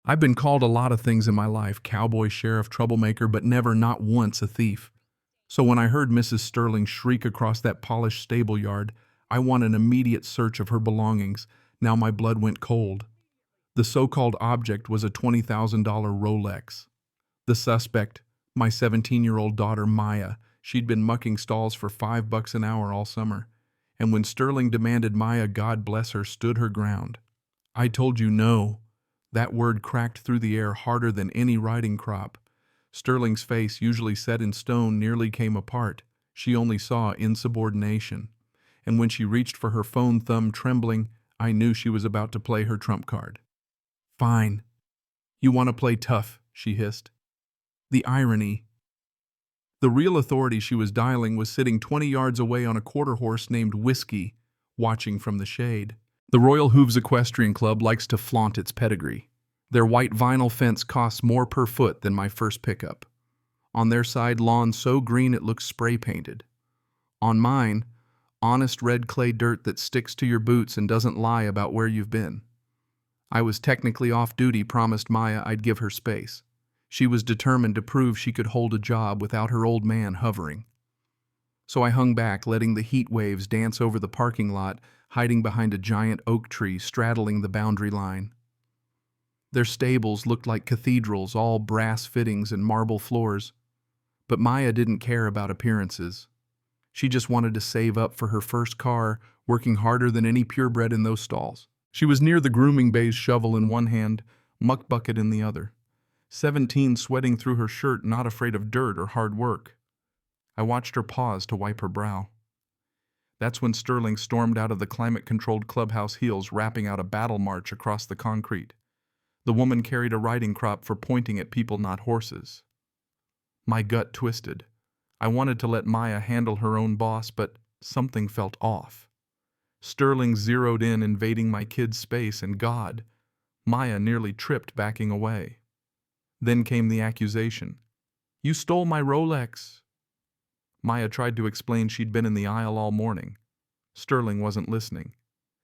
I've been called a lot of things in my life, cowboy, sheriff, troublemaker, but never, not once, a thief. So when I heard Mrs. Sterling shriek across that polished stable yard, I wanted an immediate search of her belongings. Now my blood went cold. The so-called object was a $20,000 Rolex. The suspect, my 17-year-old daughter Maya, she'd been mucking stalls for $5 an hour all summer. And when Sterling demanded Maya, God bless her, stood her ground. I told you no. That word cracked through the air harder than any riding crop. Sterling's face, usually set in stone, nearly came apart. She only saw insubordination. And when she reached for her phone, thumb trembling, I knew she was about to play her trump card. Fine. You want to play tough, she hissed. The irony. The real authority she was dialing was sitting 20 yards away on a quarter horse named Whiskey, watching from the shade. The Royal Hooves Equestrian Club likes to flaunt its pedigree. Their white vinyl fence costs more per foot than my first pickup. On their side, lawn so green it looks spray-painted. On mine, honest red clay dirt that sticks to your boots and doesn't lie about where you've been. I was technically off duty, promised Maya I'd give her space. She was determined to prove she could hold a job without her old man hovering. So I hung back, letting the heat waves dance over the parking lot, hiding behind a giant oak tree straddling the boundary line. Their stables looked like cathedrals, all brass fittings and marble floors. But Maya didn't care about appearances. She just wanted to save up for her first car, working harder than any purebred in those stalls. She was near the grooming bay's, shovel in one hand, muck bucket in the other. 17, sweating through her shirt, not afraid of dirt or hard work. I watched her pause to wipe her brow. That's when Sterling stormed out of the climate-controlled clubhouse, heels rapping out a battle march across the concrete. The woman carried a riding crop for pointing at people, not horses. My gut twisted. I wanted to let Maya handle her own boss, but something felt off. Sterling zeroed in, invading my kid's space, and God, Maya nearly tripped, backing away. Then came the accusation. You stole my Rolex. Maya tried to explain she'd been in the aisle all morning. Sterling wasn't listening.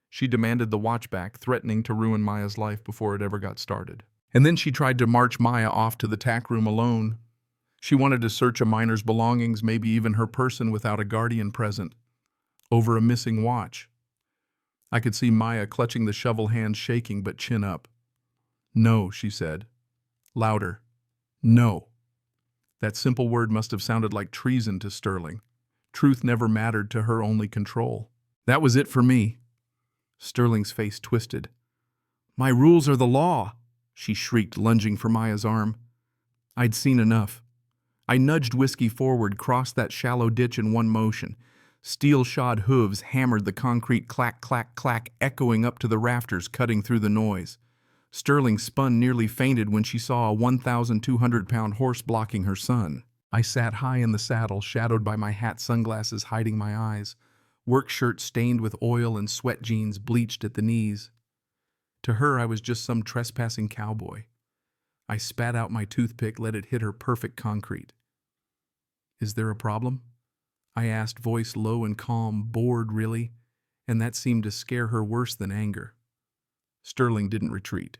She demanded the watch back, threatening to ruin Maya's life before it ever got started. And then she tried to march Maya off to the tack room alone. She wanted to search a miner's belongings, maybe even her person, without a guardian present, over a missing watch. I could see Maya clutching the shovel, hands shaking but chin up. No, she said. Louder. No. That simple word must have sounded like treason to Sterling. Truth never mattered to her, only control. That was it for me. Sterling's face twisted. My rules are the law, she shrieked, lunging for Maya's arm. I'd seen enough. I nudged Whiskey forward, crossed that shallow ditch in one motion. Steel-shod hooves hammered the concrete, clack, clack, clack, echoing up to the rafters, cutting through the noise. Sterling spun, nearly fainted when she saw a 1,200-pound horse blocking her son. I sat high in the saddle, shadowed by my hat, sunglasses hiding my eyes, work shirt stained with oil and sweat jeans bleached at the knees. To her, I was just some trespassing cowboy. I spat out my toothpick, let it hit her perfect concrete. Is there a problem? I asked, voice low and calm. Bored, really? And that seemed to scare her worse than anger. Sterling didn't retreat.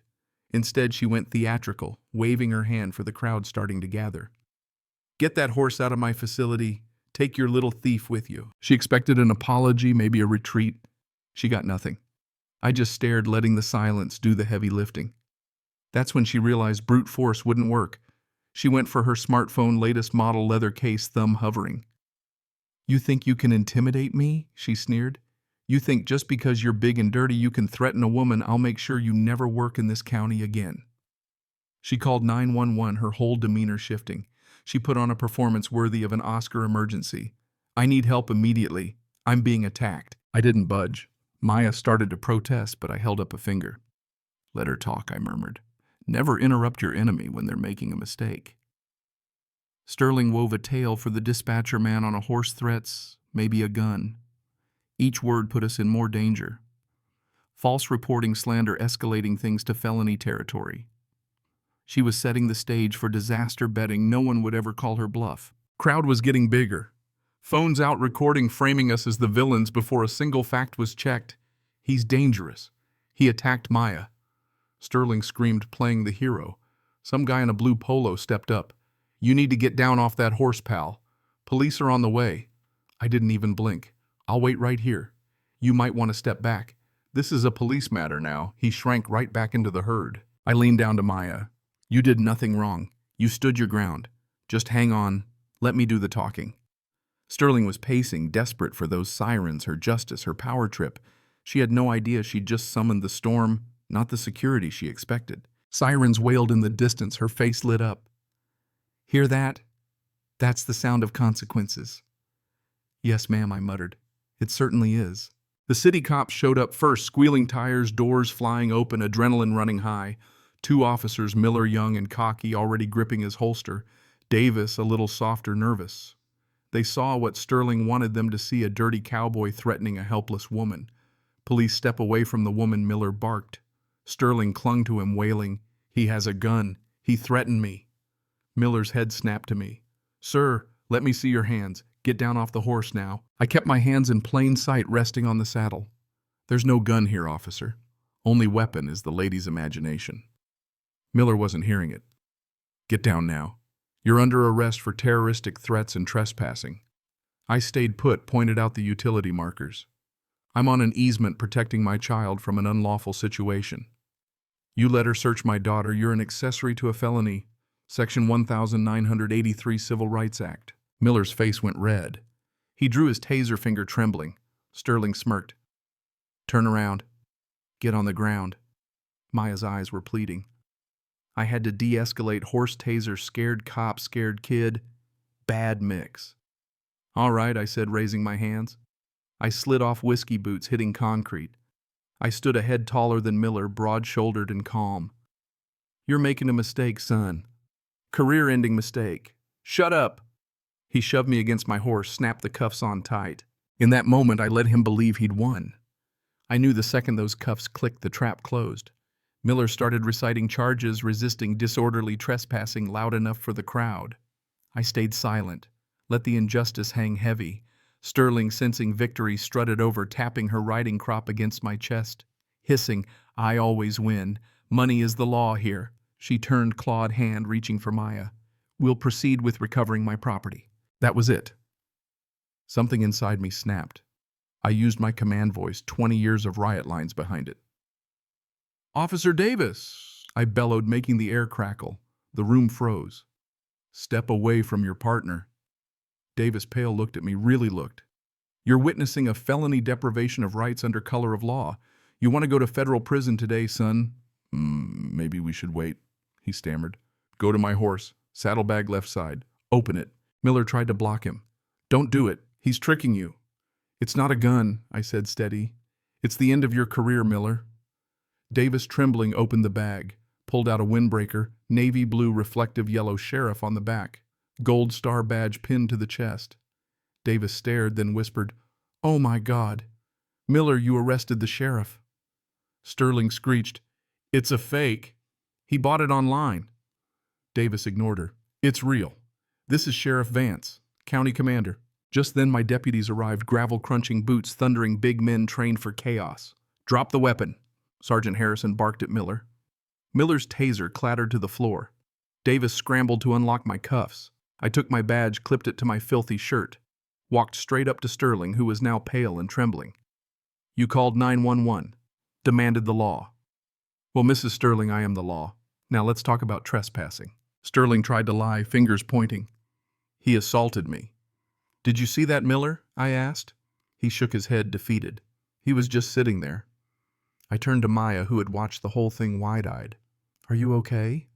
Instead, she went theatrical, waving her hand for the crowd starting to gather. Get that horse out of my facility. Take your little thief with you. She expected an apology, maybe a retreat. She got nothing. I just stared, letting the silence do the heavy lifting. That's when she realized brute force wouldn't work. She went for her smartphone, latest model, leather case, thumb hovering. You think you can intimidate me? She sneered. You think just because you're big and dirty you can threaten a woman? I'll make sure you never work in this county again. She called 911, her whole demeanor shifting. She put on a performance worthy of an Oscar emergency. I need help immediately. I'm being attacked. I didn't budge. Maya started to protest, but I held up a finger. Let her talk, I murmured. Never interrupt your enemy when they're making a mistake. Sterling wove a tale for the dispatcher man on a horse, threats, maybe a gun. Each word put us in more danger. False reporting, slander, escalating things to felony territory. She was setting the stage for disaster, betting no one would ever call her bluff. Crowd was getting bigger. Phones out, recording, framing us as the villains before a single fact was checked. He's dangerous. He attacked Maya. Sterling screamed, playing the hero. Some guy in a blue polo stepped up. "You need to get down off that horse, pal. Police are on the way." I didn't even blink. "I'll wait right here. You might want to step back. This is a police matter now." He shrank right back into the herd. I leaned down to Maya. "You did nothing wrong. You stood your ground. Just hang on. Let me do the talking." Sterling was pacing, desperate for those sirens, her justice, her power trip. She had no idea she'd just summoned the storm, not the security she expected. Sirens wailed in the distance, her face lit up. "Hear that? That's the sound of consequences." "Yes, ma'am," I muttered. "It certainly is." The city cops showed up first, squealing tires, doors flying open, adrenaline running high. 2 officers, Miller young and cocky, already gripping his holster. Davis a little softer, nervous. They saw what Sterling wanted them to see, a dirty cowboy threatening a helpless woman. "Police, step away from the woman," Miller barked. Sterling clung to him, wailing, "He has a gun. He threatened me." Miller's head snapped to me. "Sir, let me see your hands. Get down off the horse now." I kept my hands in plain sight, resting on the saddle. "There's no gun here, officer. Only weapon is the lady's imagination." Miller wasn't hearing it. "Get down now. You're under arrest for terroristic threats and trespassing." I stayed put, pointed out the utility markers. "I'm on an easement protecting my child from an unlawful situation. You let her search my daughter, you're an accessory to a felony. Section 1983 Civil Rights Act." Miller's face went red. He drew his taser finger, trembling. Sterling smirked. "Turn around. Get on the ground." Maya's eyes were pleading. I had to de-escalate. Horse taser, scared cop, scared kid. Bad mix. "All right," I said, raising my hands. I slid off whiskey boots, hitting concrete. I stood a head taller than Miller, broad-shouldered and calm. "You're making a mistake, son. Career-ending mistake. Shut up." He shoved me against my horse, snapped the cuffs on tight. In that moment, I let him believe he'd won. I knew the second those cuffs clicked, the trap closed. Miller started reciting charges, resisting disorderly trespassing loud enough for the crowd. I stayed silent, let the injustice hang heavy. Sterling, sensing victory, strutted over, tapping her riding crop against my chest, hissing, "I always win. Money is the law here." She turned, clawed hand, reaching for Maya. "We'll proceed with recovering my property." That was it. Something inside me snapped. I used my command voice, 20 years of riot lines behind it. "Officer Davis!" I bellowed, making the air crackle. The room froze. "Step away from your partner." Davis, pale, looked at me, really looked. "You're witnessing a felony deprivation of rights under color of law. You want to go to federal prison today, son?" Maybe we should wait," he stammered. "Go to my horse. Saddlebag left side. Open it." Miller tried to block him. "Don't do it. He's tricking you." "It's not a gun," I said, steady. "It's the end of your career, Miller." Davis, trembling, opened the bag, pulled out a windbreaker, navy blue reflective yellow sheriff on the back, gold star badge pinned to the chest. Davis stared, then whispered, "Oh my God. Miller, you arrested the sheriff." Sterling screeched, "It's a fake. He bought it online." Davis ignored her. "It's real. This is Sheriff Vance, county commander." Just then my deputies arrived, gravel-crunching boots, thundering big men trained for chaos. "Drop the weapon." Sergeant Harrison barked at Miller. Miller's taser clattered to the floor. Davis scrambled to unlock my cuffs. I took my badge, clipped it to my filthy shirt, walked straight up to Sterling, who was now pale and trembling. "You called 911, demanded the law." "Well, Mrs. Sterling, I am the law. Now let's talk about trespassing." Sterling tried to lie, fingers pointing. "He assaulted me." "Did you see that, Miller?" I asked. He shook his head, defeated. He was just sitting there. I turned to Maya, who had watched the whole thing wide-eyed. "Are you okay?"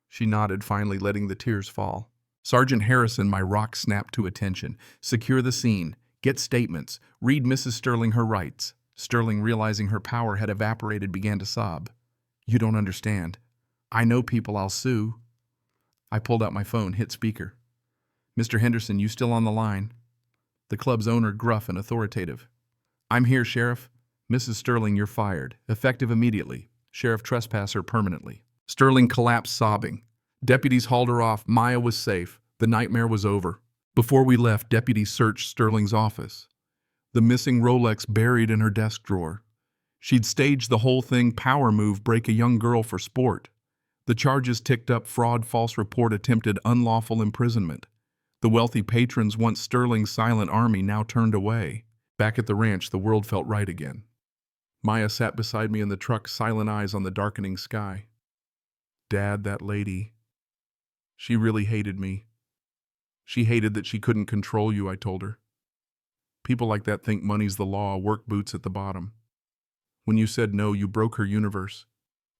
She nodded, finally letting the tears fall. Sergeant Harrison, my rock, snapped to attention. "Secure the scene. Get statements. Read Mrs. Sterling her rights." Sterling, realizing her power had evaporated, began to sob. "You don't understand. I know people I'll sue." I pulled out my phone, hit speaker. "Mr. Henderson, you still on the line?" The club's owner, gruff and authoritative. "I'm here, Sheriff. Mrs. Sterling, you're fired. Effective immediately. Sheriff trespasser permanently." Sterling collapsed, sobbing. Deputies hauled her off. Maya was safe. The nightmare was over. Before we left, deputies searched Sterling's office. The missing Rolex buried in her desk drawer. She'd staged the whole thing, power move, break a young girl for sport. The charges ticked up: fraud, false report, attempted unlawful imprisonment. The wealthy patrons, once Sterling's silent army, now turned away. Back at the ranch, the world felt right again. Maya sat beside me in the truck, silent eyes on the darkening sky. Dad, that lady, she really hated me. She hated that she couldn't control you, I told her. People like that think money's the law, work boots at the bottom. When you said no, you broke her universe.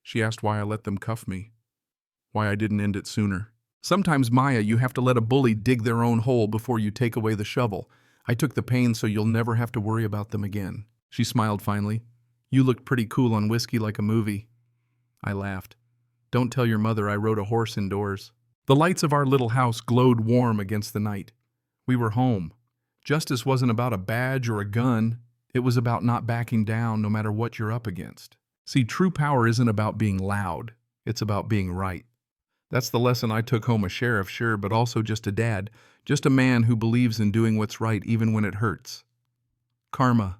She asked why I let them cuff me, why I didn't end it sooner. Sometimes, Maya, you have to let a bully dig their own hole before you take away the shovel. I took the pain so you'll never have to worry about them again. She smiled finally. You looked pretty cool on whiskey, like a movie. I laughed. Don't tell your mother I rode a horse indoors. The lights of our little house glowed warm against the night. We were home. Justice wasn't about a badge or a gun. It was about not backing down no matter what you're up against. See, true power isn't about being loud. It's about being right. That's the lesson I took home: a sheriff, sure, but also just a dad, just a man who believes in doing what's right even when it hurts. Karma.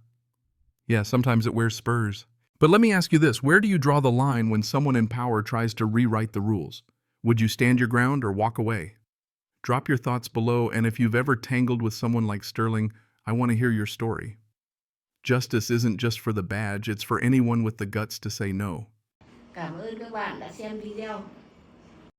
Yeah, sometimes it wears spurs. But let me ask you this: where do you draw the line when someone in power tries to rewrite the rules? Would you stand your ground or walk away? Drop your thoughts below, and if you've ever tangled with someone like Sterling, I want to hear your story. Justice isn't just for the badge, it's for anyone with the guts to say no. Cảm ơn các bạn đã xem video.